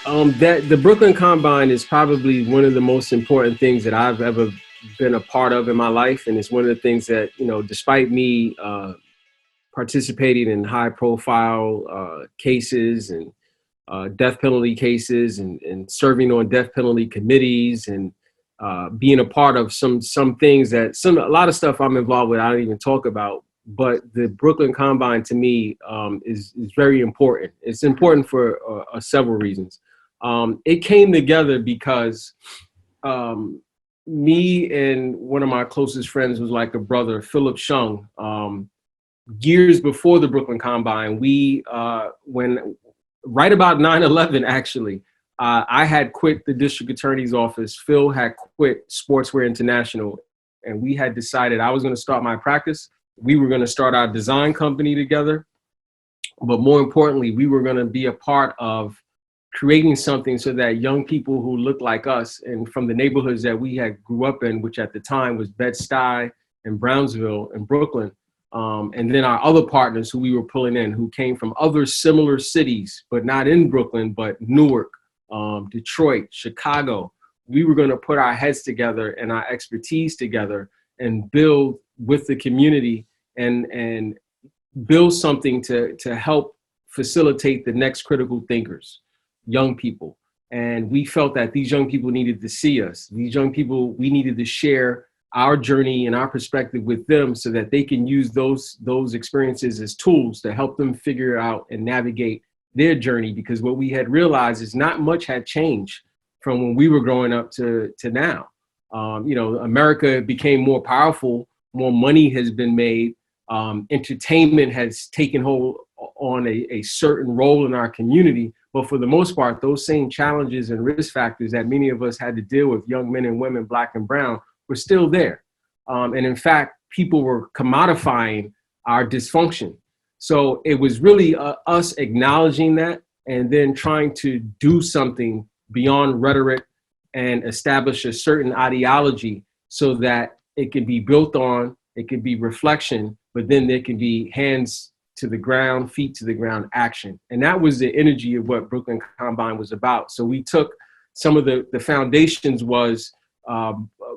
That the Brooklyn Combine is probably one of the most important things that I've ever been a part of in my life, and it's one of the things that, despite me participating in high-profile cases and death penalty cases, and serving on death penalty committees, and being a part of some things a lot of stuff I'm involved with I don't even talk about. But the Brooklyn Combine to me is very important. It's important for several reasons. It came together because me and one of my closest friends was like a brother, Philip Shung. Years before the Brooklyn Combine, when right about 9/11, actually, I had quit the district attorney's office. Phil had quit Sportswear International, and we had decided I was going to start my practice. We were going to start our design company together. But more importantly, we were going to be a part of creating something so that young people who look like us and from the neighborhoods that we had grew up in, which at the time was Bed-Stuy and Brownsville and Brooklyn, and then our other partners who we were pulling in, who came from other similar cities, but not in Brooklyn, but Newark, Detroit, Chicago. We were going to put our heads together and our expertise together and build with the community and build something to help facilitate the next critical thinkers, young people. And we felt that these young people needed to see us. These young people, we needed to share our journey and our perspective with them so that they can use those experiences as tools to help them figure out and navigate their journey. Because what we had realized is not much had changed from when we were growing up to now. America became more powerful, more money has been made. Entertainment has taken hold on a certain role in our community. But for the most part, those same challenges and risk factors that many of us had to deal with, young men and women, Black and brown, were still there. And in fact, people were commodifying our dysfunction. So it was really us acknowledging that and then trying to do something beyond rhetoric and establish a certain ideology so that it can be built on, it can be reflection, but then there can be hands to the ground, feet to the ground action. And that was the energy of what Brooklyn Combine was about. So we took some of the foundations was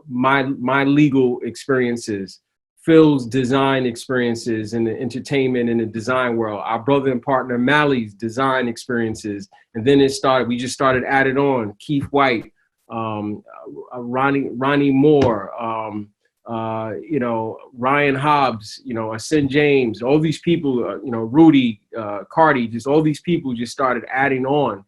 my legal experiences, Phil's design experiences in the entertainment and the design world, our brother and partner Mally's design experiences. And then we just started added on Keith White, Ronnie Moore, Ryan Hobbs, Asin James, all these people, Rudy, Cardi, just all these people just started adding on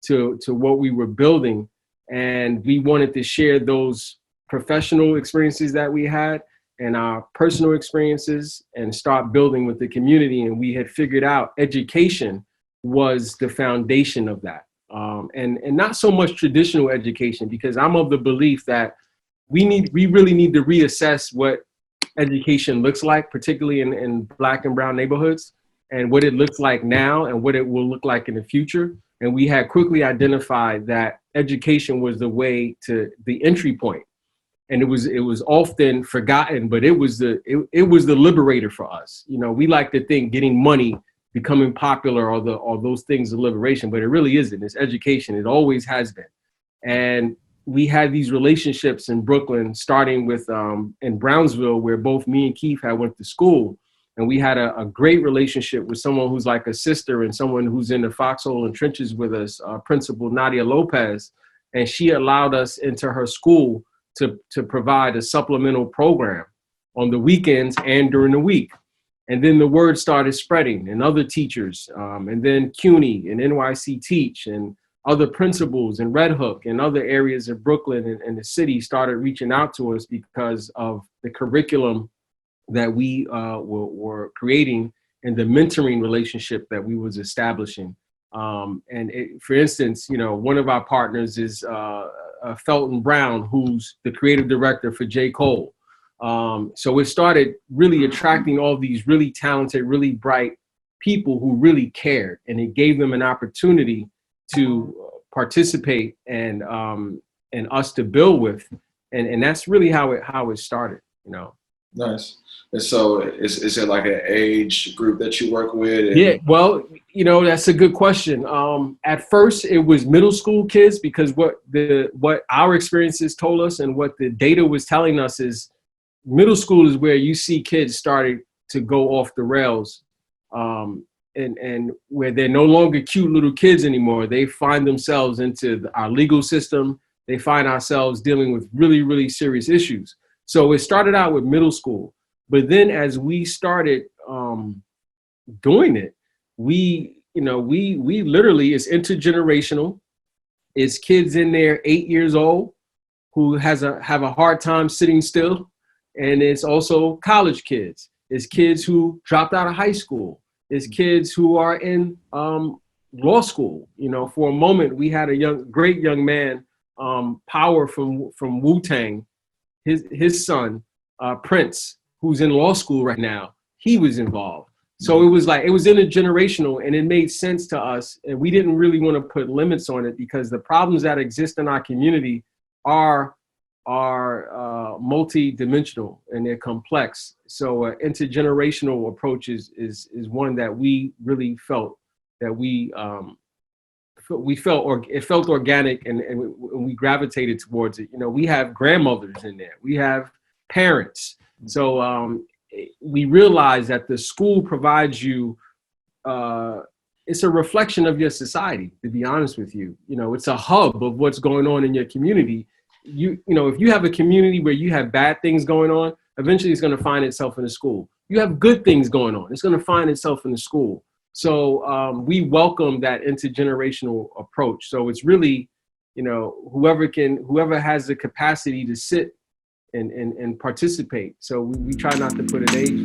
to what we were building. And we wanted to share those professional experiences that we had and our personal experiences and start building with the community. And we had figured out education was the foundation of that. And not so much traditional education, because I'm of the belief that we really need to reassess what education looks like, particularly in Black and brown neighborhoods, and what it looks like now and what it will look like in the future. And we had quickly identified that education was the way to the entry point. And it was often forgotten, but it was the liberator for us. We like to think getting money, becoming popular, or those things of liberation, but it really isn't. It's education. It always has been. And we had these relationships in Brooklyn, starting with in Brownsville, where both me and Keith had went to school. And we had a great relationship with someone who's like a sister and someone who's in the foxhole and trenches with us, Principal Nadia Lopez. And she allowed us into her school to provide a supplemental program on the weekends and during the week. And then the word started spreading, and other teachers, and then CUNY and NYC Teach and other principals in Red Hook and other areas of Brooklyn and the city started reaching out to us because of the curriculum that we were creating and the mentoring relationship that we was establishing. For instance, one of our partners is Felton Brown, who's the creative director for J. Cole. So it started really attracting all these really talented, really bright people who really cared, and it gave them an opportunity to participate and us to build with, and that's really how it started. Nice. And so is it like an age group that you work with? Yeah, well, You know, that's a good question. At first, it was middle school kids because what our experiences told us and what the data was telling us is middle school is where you see kids starting to go off the rails, and where they're no longer cute little kids anymore. They find themselves into our legal system. They find ourselves dealing with really, really serious issues. So it started out with middle school, but then as we started doing it, we literally, it's intergenerational. It's kids in there 8 years old who have a hard time sitting still. And it's also college kids. It's kids who dropped out of high school. It's kids who are in law school. You know, for a moment, we had a great young man, Power from Wu-Tang, his son, Prince, who's in law school right now. He was involved. So it was intergenerational, and it made sense to us. And we didn't really want to put limits on it because the problems that exist in our community are multi-dimensional and they're complex. So intergenerational approach is one that we really felt that it felt organic, and we gravitated towards it. You know, we have grandmothers in there, we have parents. So we realize that the school provides you, it's a reflection of your society, to be honest with you. You know, it's a hub of what's going on in your community. You know, if you have a community where you have bad things going on, eventually it's going to find itself in the school. You have good things going on, it's going to find itself in the school. So we welcome that intergenerational approach. So it's really, you know, whoever has the capacity to sit and participate. So we try not to put an age